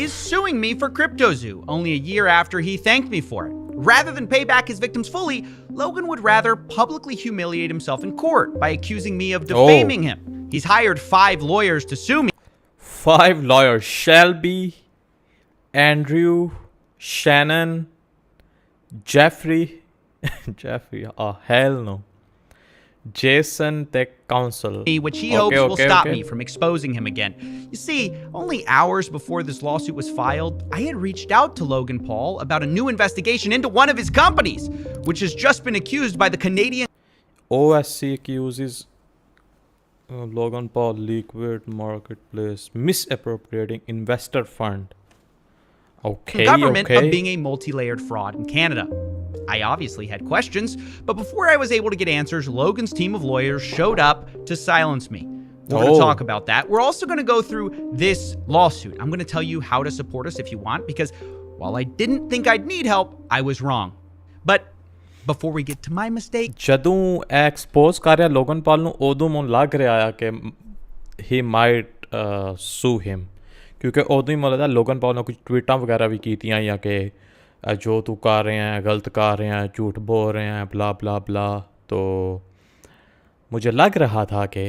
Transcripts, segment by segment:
is suing me for CryptoZoo only a year after he thanked me for it. Rather than pay back his victims fully, Logan would rather publicly humiliate himself in court by accusing me of defaming him. He's hired 5 lawyers to sue me. 5 lawyers: Shelby, Andrew, Shannon, Jeffrey. Jeffrey, oh hell no. Jason, the counsel. Which he hopes will stop me from exposing him again. You see, only hours before this lawsuit was filed, I had reached out to Logan Paul about a new investigation into one of his companies, which has just been accused by the Canadian OSC accuses Logan Paul liquid marketplace misappropriating investor fund. Government of being a multi-layered fraud in Canada. I obviously had questions, but before I was able to get answers, Logan's team of lawyers showed up to silence me. We're going to talk about that. We're also going to go through this lawsuit. I'm going to tell you how to support us if you want, because while I didn't think I'd need help, I was wrong. But before we get to my mistake, ਜਦੋਂ expose ਕਰ ਰਿਹਾ Logan ਪਾਲ ਨੂੰ ਉਦੋਂ ਮੈਨੂੰ ਲੱਗ ਰਿਹਾ ਆ ਕਿ he might sue him, ਕਿਉਂਕਿ ਉਦੋਂ ਹੀ ਮੈਨੂੰ ਲੱਗਦਾ ਲੋਗਨ ਪਾਲ ਨੇ ਕੁਝ ਟਵੀਟਾਂ ਵਗੈਰਾ ਵੀ ਕੀਤੀਆਂ ਜਾਂ ਕਿ जो तू कर रहे हैं गलत कर रहे हैं झूठ बोल रहे हैं ब्ला ब्ला ब्ला, तो मुझे लग रहा था कि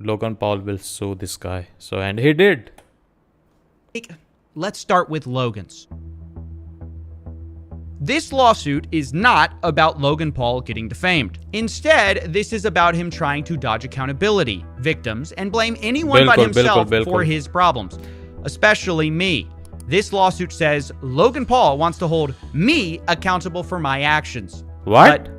Logan Paul will sue this guy, so and he did. Let's start with Logan's. This lawsuit is not about Logan Paul getting defamed. Instead, this is about him trying to dodge accountability, victims, and blame anyone but himself for his problems, especially me. This lawsuit says Logan Paul wants to hold me accountable for my actions. What? But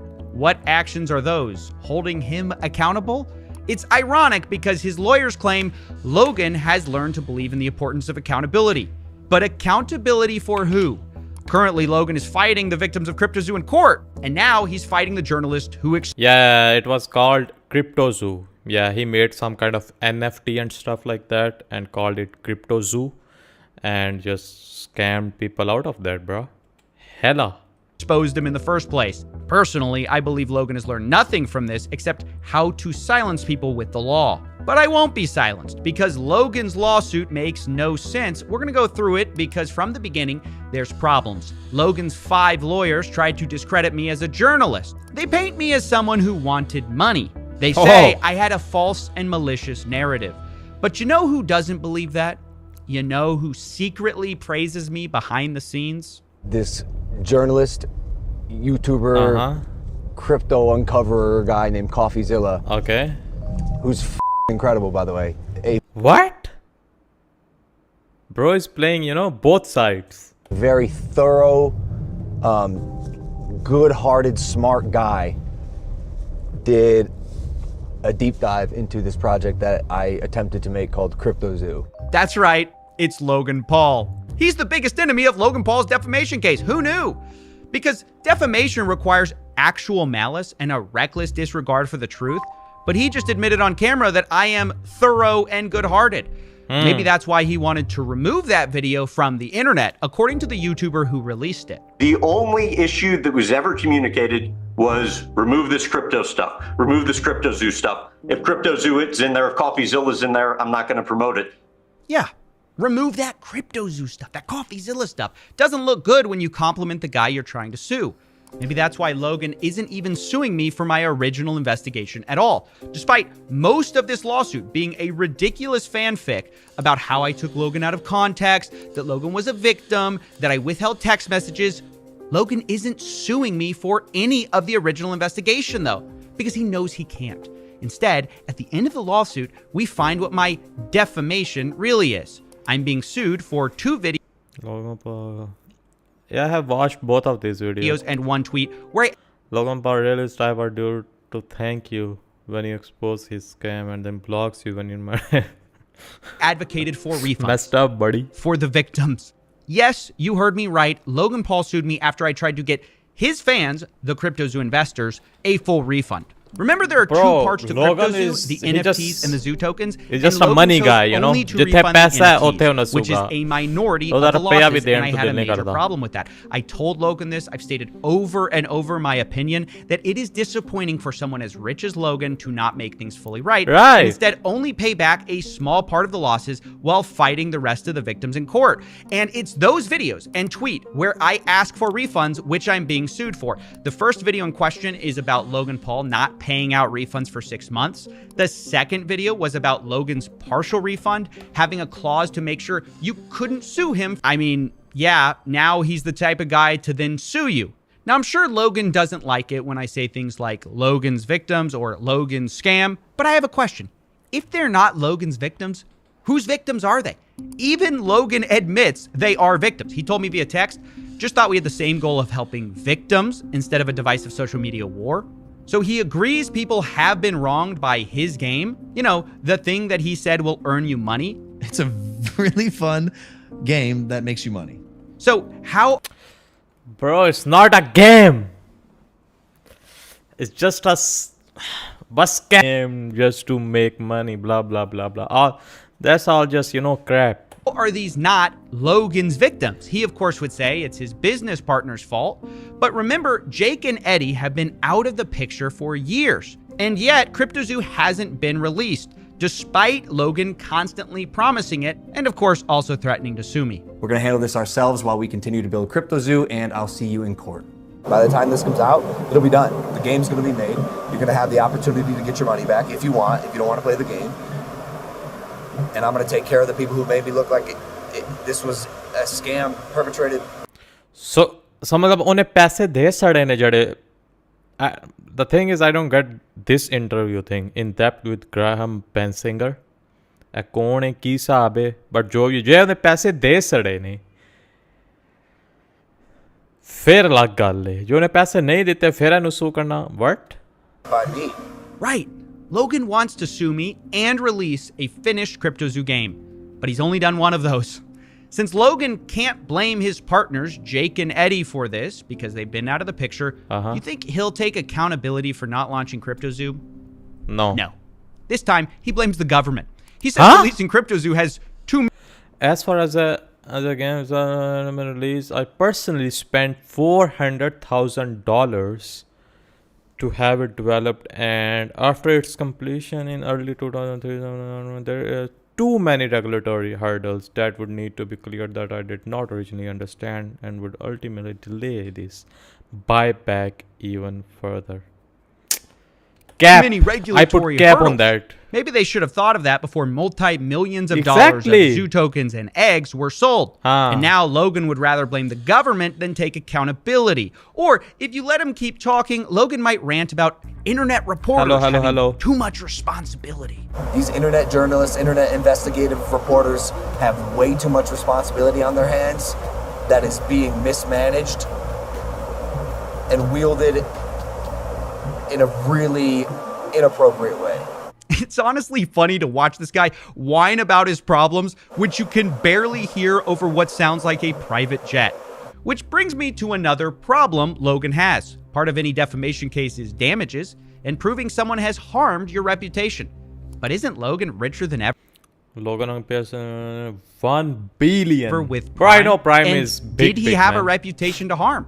what actions are those? Holding him accountable? It's ironic because his lawyers claim Logan has learned to believe in the importance of accountability. But accountability for who? Currently, Logan is fighting the victims of CryptoZoo in court, and now he's fighting the journalist who... Yeah, it was called CryptoZoo. Yeah, he made some kind of NFT and stuff like that and called it CryptoZoo. And just scammed people out of that, bro. Hella. Exposed him in the first place. Personally, I believe Logan has learned nothing from this except how to silence people with the law. But I won't be silenced because Logan's lawsuit makes no sense. We're going to go through it because from the beginning, there's problems. Logan's 5 lawyers tried to discredit me as a journalist. They paint me as someone who wanted money. They say I had a false and malicious narrative. But you know who doesn't believe that? You know who secretly praises me behind the scenes? This journalist, YouTuber, crypto uncoverer guy named Coffeezilla. Okay. Who's incredible, by the way. What? Bro is playing, both sides. Very thorough, good-hearted, smart guy. Did a deep dive into this project that I attempted to make called CryptoZoo. That's right. It's Logan Paul. He's the biggest enemy of Logan Paul's defamation case. Who knew? Because defamation requires actual malice and a reckless disregard for the truth. But he just admitted on camera that I am thorough and good-hearted. Maybe that's why he wanted to remove that video from the internet, according to the YouTuber who released it. The only issue that was ever communicated was remove this crypto stuff, remove this CryptoZoo stuff. If CryptoZoo is in there, if Coffeezilla's in there, I'm not going to promote it. Yeah. Remove that CryptoZoo stuff, that Coffeezilla stuff. Doesn't look good when you compliment the guy you're trying to sue. Maybe that's why Logan isn't even suing me for my original investigation at all, despite most of this lawsuit being a ridiculous fanfic about how I took Logan out of context, that Logan was a victim, that I withheld text messages. Logan isn't suing me for any of the original investigation, though, because he knows he can't. Instead, at the end of the lawsuit, we find what my defamation really is. I'm being sued for 2 videos. Yeah, I have watched both of these videos. And 1 tweet where I... Logan Paul really is type of dude to thank you when you expose his scam and then blocks you when you're advocated for refunds. Messed up, buddy. For the victims. Yes, you heard me right. Logan Paul sued me after I tried to get his fans, the CryptoZoo investors, a full refund. Remember, there are two Bro, parts to Logan CryptoZoo, is- the he NFTs just- and the Zoo tokens. he's just and a Logan money chose guy, you know? only to Jithe refund the paisa hai, NFTs, uthe unna which is suga. a minority Toda of the rupeya bhi losses, and I dene had a to major karda. problem with that. I told Logan this. I've stated over and over my opinion that it is disappointing for someone as rich as Logan to not make things fully right. Right. And instead, only pay back a small part of the losses while fighting the rest of the victims in court. And it's those videos and tweet where I ask for refunds, which I'm being sued for. The first video in question is about Logan Paul not paying out refunds for 6 months. The second video was about Logan's partial refund, having a clause to make sure you couldn't sue him. I mean, yeah, now he's the type of guy to then sue you. Now, I'm sure Logan doesn't like it when I say things like Logan's victims or Logan's scam, but I have a question. If they're not Logan's victims, whose victims are they? Even Logan admits they are victims. He told me via text, just thought we had the same goal of helping victims instead of a divisive social media war. So he agrees people have been wronged by his game. You know, the thing that he said will earn you money. It's a really fun game that makes you money. So how Bro, it's not a game. It's just a bus game just to make money, blah, blah, blah, blah. That's all just, crap. are these not Logan's victims? He, of course, would say it's his business partner's fault. But remember, Jake and Eddie have been out of the picture for years. And yet, CryptoZoo hasn't been released, despite Logan constantly promising it, and of course, also threatening to sue me. We're gonna handle this ourselves while we continue to build CryptoZoo, and I'll see you in court. By the time this comes out, it'll be done. The game's going to be made. You're going to have the opportunity to get your money back if you want, if you don't want to play the game. And I'm going to take care of the people who made me look like this was a scam perpetrated. So मतलब उन्हें पैसे दे सड़े ने जड़े. The thing is, I don't get this interview thing in depth with Graham Bensinger. कौन है की साहब है, but जो उन्हें पैसे दे सड़े ने. फिर अलग गल है जो उन्हें पैसे नहीं देते फिर इन्हें सू करना. What? By me. Right. Logan wants to sue me and release a finished CryptoZoo game, but he's only done one of those. Since Logan can't blame his partners, Jake and Eddie, for this because they've been out of the picture, you think he'll take accountability for not launching CryptoZoo? No. No. This time, he blames the government. He says releasing CryptoZoo has too... As far as a game is release, I personally spent $400,000 to have it developed, and after its completion in early 2003, there are too many regulatory hurdles that would need to be cleared that I did not originally understand and would ultimately delay this buyback even further. Cap. many I regulatory put cap hurdles. on that. Maybe they should have thought of that before multi-millions of dollars of Exactly. Zoo tokens and eggs were sold. And now Logan would rather blame the government than take accountability. Or if you let him keep talking, Logan might rant about internet reporters having too much responsibility. These internet journalists, internet investigative reporters have way too much responsibility on their hands that is being mismanaged and wielded in a really inappropriate way. It's honestly funny to watch this guy whine about his problems, which you can barely hear over what sounds like a private jet. Which brings me to another problem Logan has. Part of any defamation case is damages, and proving someone has harmed your reputation. But isn't Logan richer than ever? Logan on PS 1 billion. With Bro, I know Prime And is big. Did he have a reputation to harm?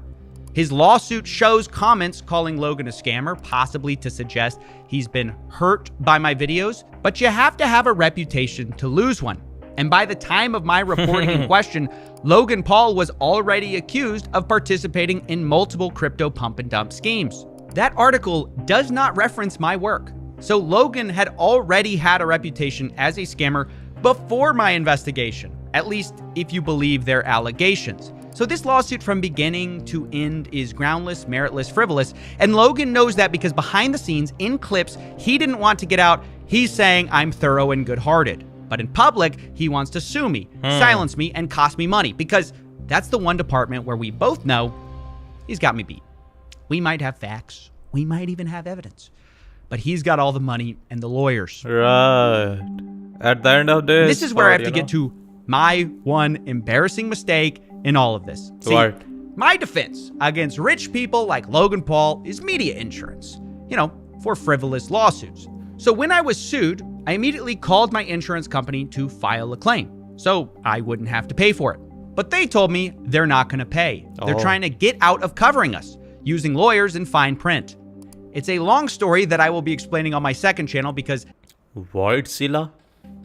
His lawsuit shows comments calling Logan a scammer, possibly to suggest he's been hurt by my videos, but you have to have a reputation to lose one. And by the time of my reporting in question, Logan Paul was already accused of participating in multiple crypto pump and dump schemes. That article does not reference my work. So Logan had already had a reputation as a scammer before my investigation, at least if you believe their allegations. So this lawsuit from beginning to end is groundless, meritless, frivolous, and Logan knows that because behind the scenes, in clips he didn't want to get out, he's saying I'm thorough and good-hearted. But in public, he wants to sue me, silence me, and cost me money, because that's the one department where we both know he's got me beat. We might have facts, we might even have evidence, but he's got all the money and the lawyers. Right. At the end of This is where I have to get to my one embarrassing mistake in all of this. See, my defense against rich people like Logan Paul is media insurance. You know, for frivolous lawsuits. So when I was sued, I immediately called my insurance company to file a claim, so I wouldn't have to pay for it. But they told me they're not going to pay. They're trying to get out of covering us, using lawyers and fine print. It's a long story that I will be explaining on my second channel because Coffeezilla?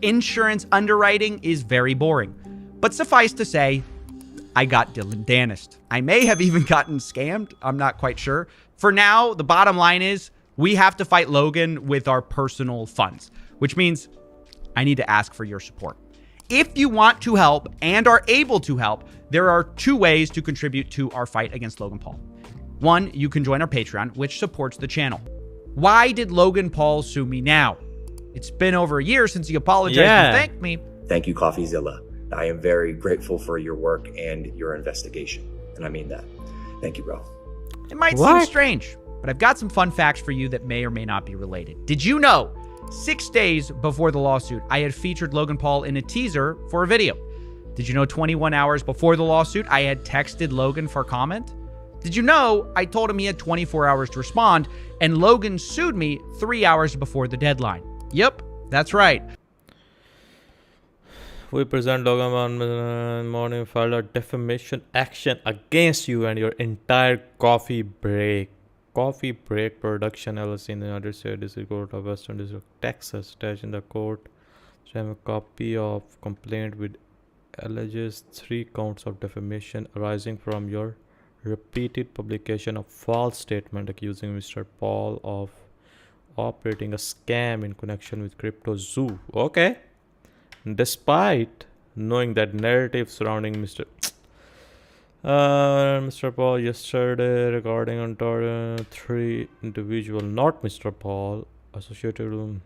insurance underwriting is very boring. But suffice to say, I got Dylan Danist. I may have even gotten scammed. I'm not quite sure. For now, the bottom line is we have to fight Logan with our personal funds, which means I need to ask for your support. If you want to help and are able to help, there are two ways to contribute to our fight against Logan Paul. One, you can join our Patreon, which supports the channel. Why did Logan Paul sue me now? It's been over a year since he apologized and thanked me. Thank you, Coffeezilla. I am very grateful for your work and your investigation. And I mean that. Thank you, bro. It might seem strange, but I've got some fun facts for you that may or may not be related. Did you know 6 days before the lawsuit, I had featured Logan Paul in a teaser for a video? Did you know 21 hours before the lawsuit, I had texted Logan for comment? Did you know I told him he had 24 hours to respond, and Logan sued me 3 hours before the deadline? Yep, that's right. We present Logan on morning filed a defamation action against you and your entire Coffee Break production LLC in the United States District Court of Western District, Texas. Attached in the court, so I have a copy of complaint with alleges 3 counts of defamation arising from your repeated publication of false statement accusing Mr. Paul of operating a scam in connection with CryptoZoo. Okay. Despite knowing that narrative surrounding Mr. Paul yesterday regarding on 3 individual, not Mr. Paul, associated with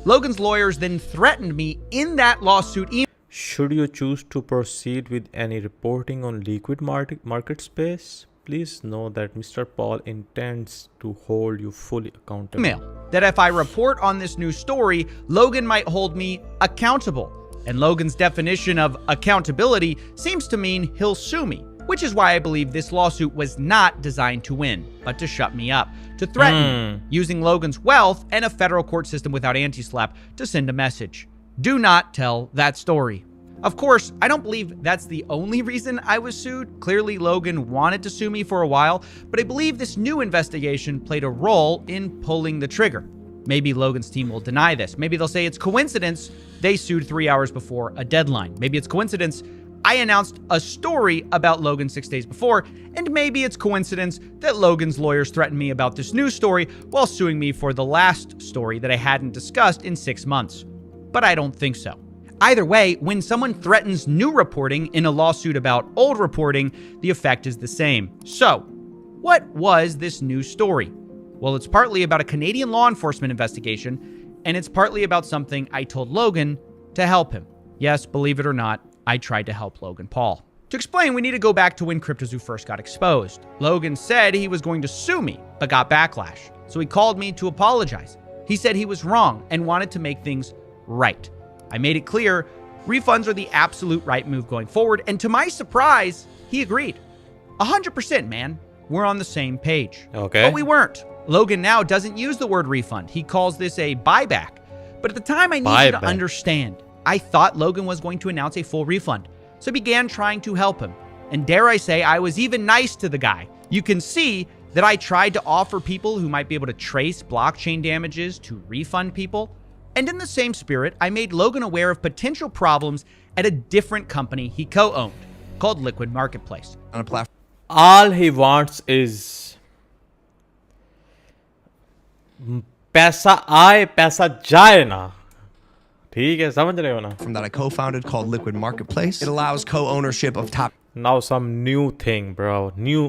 Logan's lawyers then threatened me in that lawsuit email. Should you choose to proceed with any reporting on liquid market space, please know that Mr. Paul intends to hold you fully accountable. That if I report on this new story, Logan might hold me accountable. And Logan's definition of accountability seems to mean he'll sue me, which is why I believe this lawsuit was not designed to win, but to shut me up, to threaten me, using Logan's wealth and a federal court system without anti-slap to send a message. Do not tell that story. Of course, I don't believe that's the only reason I was sued. Clearly, Logan wanted to sue me for a while, but I believe this new investigation played a role in pulling the trigger. Maybe Logan's team will deny this. Maybe they'll say it's coincidence they sued 3 hours before a deadline. Maybe it's coincidence I announced a story about Logan 6 days before, and maybe it's coincidence that Logan's lawyers threatened me about this new story while suing me for the last story that I hadn't discussed in 6 months. But I don't think so. Either way, when someone threatens new reporting in a lawsuit about old reporting, the effect is the same. So, what was this new story? Well, it's partly about a Canadian law enforcement investigation, and it's partly about something I told Logan to help him. Yes, believe it or not, I tried to help Logan Paul. To explain, we need to go back to when CryptoZoo first got exposed. Logan said he was going to sue me, but got backlash. So he called me to apologize. He said he was wrong and wanted to make things right. I made it clear refunds are the absolute right move going forward, and to my surprise, he agreed. 100%, man. We're on the same page. Okay. But we weren't. Logan now doesn't use the word refund. He calls this a buyback. But at the time, I need you to understand, I thought Logan was going to announce a full refund. So I began trying to help him. And dare I say, I was even nice to the guy. You can see that I tried to offer people who might be able to trace blockchain damages to refund people. And in the same spirit, I made Logan aware of potential problems at a different company he co-owned, called Liquid Marketplace. On a platform. all he wants is पैसा आए पैसा जाए ना ठीक है समझ रहे हो ना that I co-founded called Liquid Marketplace. It allows co-ownership of top now some new thing bro new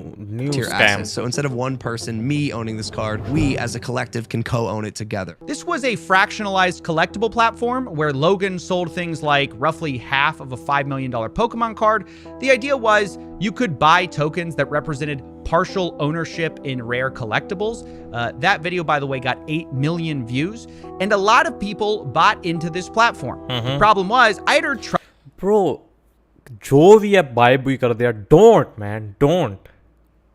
tier scam assets. So instead of one person, me owning this card, we as a collective can co-own it together. This was a fractionalized collectible platform where Logan sold things like roughly half of a $5 million Pokemon card. The idea was you could buy tokens that represented partial ownership in rare collectibles. That video, by the way, got 8 million views, and a lot of people bought into this platform. The problem was, I had heard bro ਜੋ ਵੀ ਹੈ bye ਬੂਈ ਕਰਦੇ ਆ don't man don't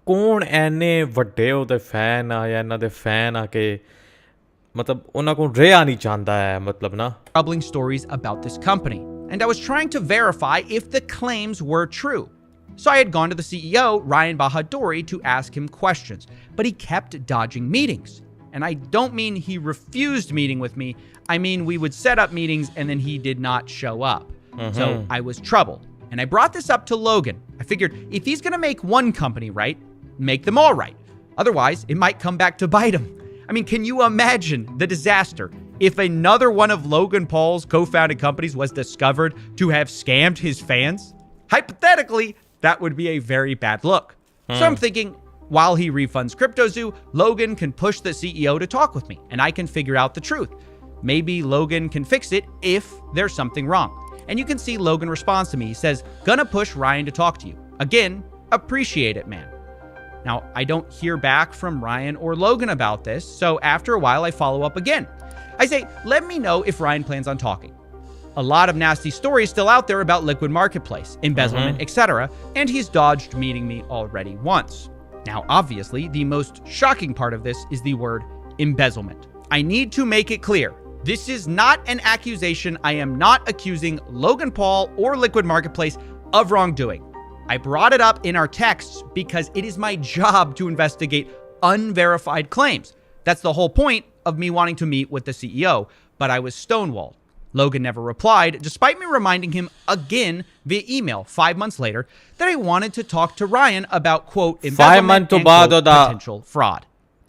ਕੌਣ ਐਨੇ ਵੱਡੇ ਉਹਦੇ fan ਆ ਜਾਂ ਇਹਨਾਂ ਦੇ ਫੈਨ ਆ ਕਿ मतलब ਉਹਨਾਂ ਕੋਲ ਰਿਹਾ ਨਹੀਂ ਜਾਂਦਾ ਹੈ मतलब ना troubling stories about this company, and I was trying to verify if the claims were true. So I had gone to the CEO, Ryan Bahadouri, to ask him questions, but he kept dodging meetings. And I don't mean he refused meeting with me. I mean, we would set up meetings and then he did not show up. So I was troubled. And I brought this up to Logan. I figured if he's going to make one company right, make them all right. Otherwise, it might come back to bite him. I mean, can you imagine the disaster if another one of Logan Paul's co-founded companies was discovered to have scammed his fans? Hypothetically, that would be a very bad look. So I'm thinking, while he refunds CryptoZoo, Logan can push the CEO to talk with me, and I can figure out the truth. Maybe Logan can fix it if there's something wrong. And you can see Logan responds to me. He says, "Gonna push Ryan to talk to you." Again, appreciate it, man. Now, I don't hear back from Ryan or Logan about this, so after a while, I follow up again. I say, let me know if Ryan plans on talking. A lot of nasty stories still out there about Liquid Marketplace, embezzlement, etc., and he's dodged meeting me already once. Now, obviously, the most shocking part of this is the word embezzlement. I need to make it clear. This is not an accusation. I am not accusing Logan Paul or Liquid Marketplace of wrongdoing. I brought it up in our texts because it is my job to investigate unverified claims. That's the whole point of me wanting to meet with the CEO, but I was stonewalled. Logan never replied, despite me reminding him again via email 5 months later that I wanted to talk to Ryan about, quote, embezzlement and, quote, potential fraud.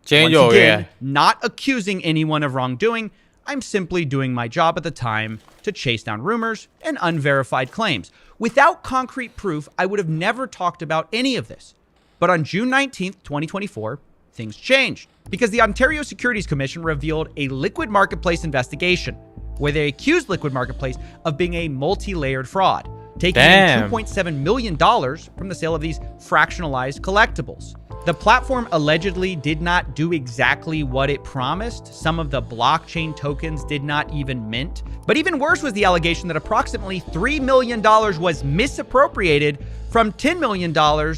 change Once हो again, गया not accusing anyone of wrongdoing. I'm simply doing my job at the time to chase down rumors and unverified claims. Without concrete proof, I would have never talked about any of this. But on June 19th, 2024, things changed because the Ontario Securities Commission revealed a Liquid Marketplace investigation where they accused Liquid Marketplace of being a multi-layered fraud, taking in $2.7 million from the sale of these fractionalized collectibles. The platform allegedly did not do exactly what it promised. Some of the blockchain tokens did not even mint. But even worse was the allegation that approximately $3 million was misappropriated from $10 million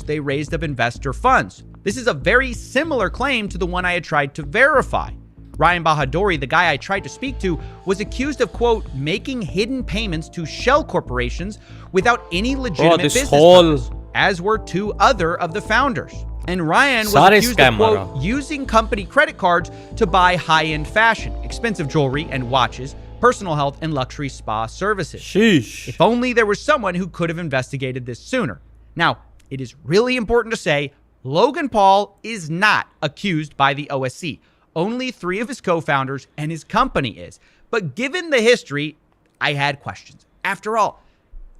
they raised of investor funds. This is a very similar claim to the one I had tried to verify. Ryan Bahadouri, the guy I tried to speak to, was accused of, quote, making hidden payments to shell corporations without any legitimate business purpose, as were two other of the founders. And Ryan was accused of, quote, using company credit cards to buy high-end fashion, expensive jewelry and watches, personal health, and luxury spa services. Sheesh. If only there was someone who could have investigated this sooner. Now, it is really important to say Logan Paul is not accused by the OSC. Only 3 of his co-founders and his company is. But given the history, I had questions. After all,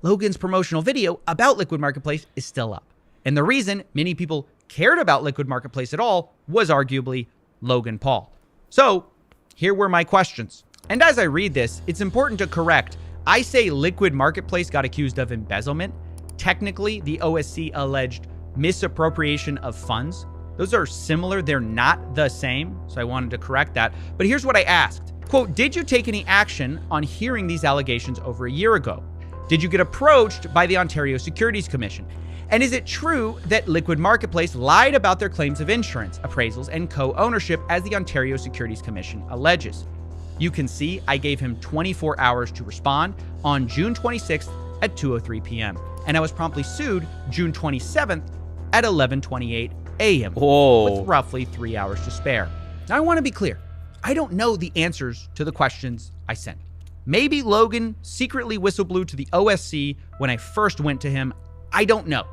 Logan's promotional video about Liquid Marketplace is still up. And the reason many people cared about Liquid Marketplace at all was arguably Logan Paul. So here were my questions. And as I read this, it's important to correct. I say Liquid Marketplace got accused of embezzlement. Technically, the OSC alleged misappropriation of funds. Those are similar. They're not the same. So I wanted to correct that. But here's what I asked. Quote, did you take any action on hearing these allegations over a year ago? Did you get approached by the Ontario Securities Commission? And is it true that Liquid Marketplace lied about their claims of insurance, appraisals, and co-ownership as the Ontario Securities Commission alleges? You can see I gave him 24 hours to respond on June 26th at 2:03 p.m. And I was promptly sued June 27th at 11:28 a.m. with roughly 3 hours to spare. Now I want to be clear. I don't know the answers to the questions I sent. Maybe Logan secretly whistleblew to the OSC when I first went to him. I don't know.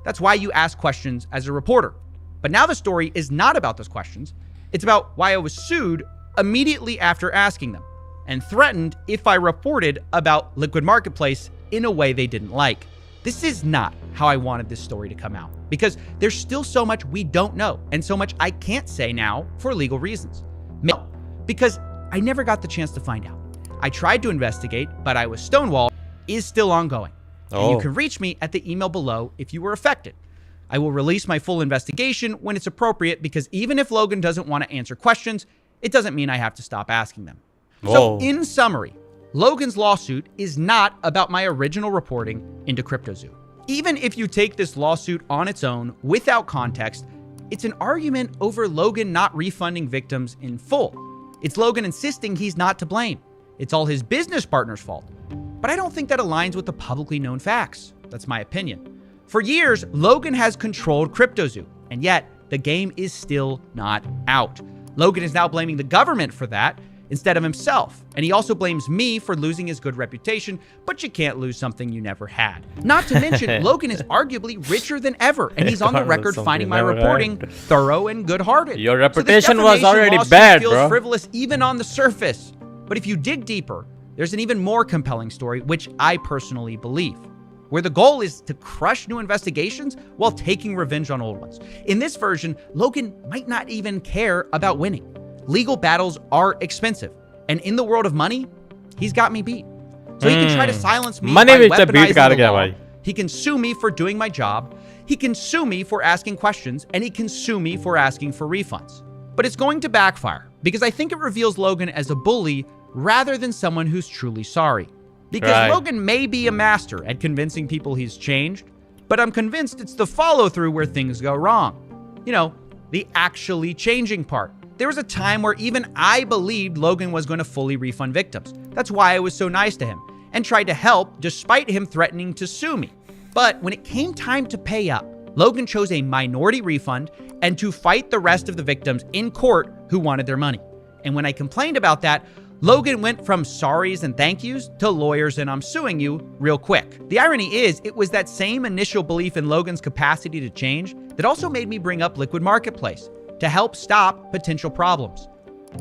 That's why you ask questions as a reporter. But now the story is not about those questions. It's about why I was sued immediately after asking them and threatened if I reported about Liquid Marketplace in a way they didn't like. This is not how I wanted this story to come out because there's still so much we don't know and so much I can't say now for legal reasons. No, because I never got the chance to find out. I tried to investigate, but I was stonewalled. Is still ongoing. And you can reach me at the email below if you were affected. I will release my full investigation when it's appropriate because even if Logan doesn't want to answer questions, it doesn't mean I have to stop asking them. So in summary, Logan's lawsuit is not about my original reporting into CryptoZoo. Even if you take this lawsuit on its own without context, it's an argument over Logan not refunding victims in full. It's Logan insisting he's not to blame. It's all his business partner's fault. But I don't think that aligns with the publicly known facts. That's my opinion. For years, Logan has controlled CryptoZoo, and yet the game is still not out. Logan is now blaming the government for that instead of himself. And he also blames me for losing his good reputation, but you can't lose something you never had. Not to mention, Logan is arguably richer than ever, and he's on the record finding my reporting thorough and good-hearted. Your reputation was already bad, feels bro. frivolous even on the surface. But if you dig deeper, there's an even more compelling story, which I personally believe, where the goal is to crush new investigations while taking revenge on old ones. In this version, Logan might not even care about winning. Legal battles are expensive, and in the world of money, he's got me beat. So he can try to silence me by weaponizing the law. He can sue me for doing my job. He can sue me for asking questions, and he can sue me for asking for refunds. But it's going to backfire, because I think it reveals Logan as a bully rather than someone who's truly sorry. Because Logan may be a master at convincing people he's changed, but I'm convinced it's the follow-through where things go wrong. You know, the actually changing part. There was a time where even I believed Logan was going to fully refund victims. That's why I was so nice to him and tried to help despite him threatening to sue me. But when it came time to pay up, Logan chose a minority refund and to fight the rest of the victims in court who wanted their money. And when I complained about that, Logan went from sorries and thank yous to lawyers and I'm suing you real quick. The irony is, it was that same initial belief in Logan's capacity to change that also made me bring up Liquid Marketplace to help stop potential problems.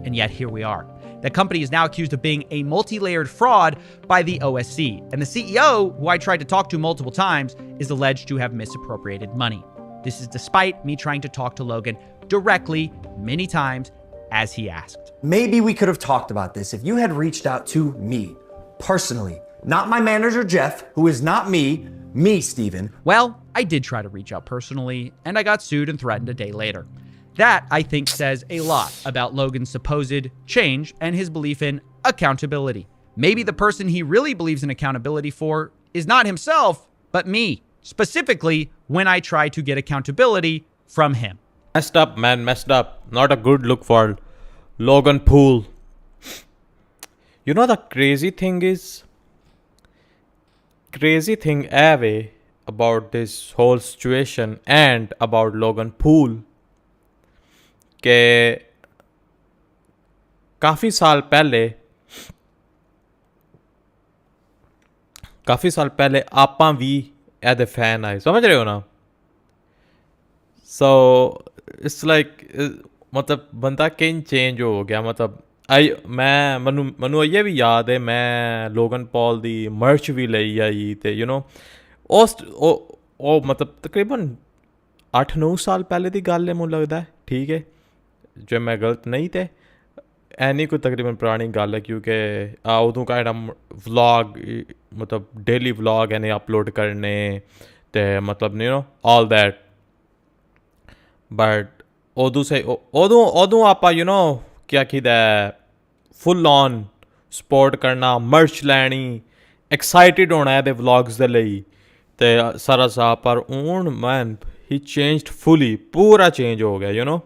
And yet here we are. The company is now accused of being a multi-layered fraud by the OSC. And the CEO, who I tried to talk to multiple times, is alleged to have misappropriated money. This is despite me trying to talk to Logan directly many times as he asked. Maybe we could have talked about this if you had reached out to me, personally. Not my manager, Jeff, who is not me, Steven. Well, I did try to reach out personally, and I got sued and threatened a day later. That, I think, says a lot about Logan's supposed change and his belief in accountability. Maybe the person he really believes in accountability for is not himself, but me. Specifically, when I try to get accountability from him. Messed up, man, messed up. Not a good look for Logan Paul. You know the crazy thing Ave, about this whole situation and about Logan Paul कि काफ़ी साल पहले आपां भी एदे fan आए समझ रहे हो ना सो इट्स लाइक मतलब बंदा किन चेंज हो गया मतलब मनु ये भी याद है मैं लोगन पॉल दी मर्च भी ਲਈ आई ते यू नो ਉਹ मतलब तकरीबन 8-9 साल पहले दी गल है मुझे लगता है ठीक है जो मैं गलत नहीं थे ऐनी कोई तकरीबन पुरानी गल है क्योंकि उदों का व्लॉग मतलब डेली व्लॉग यानी अपलोड करने ते मतलब you know all that but उदों आप यू नो क्या किदा फुल ऑन सपोर्ट करना मर्च लैनी एक्साइटेड होना है व्लॉग्स दे लई ते सारा सा पर हून मैन ही चेंज्ड फुली पूरा चेंज हो गया यू नो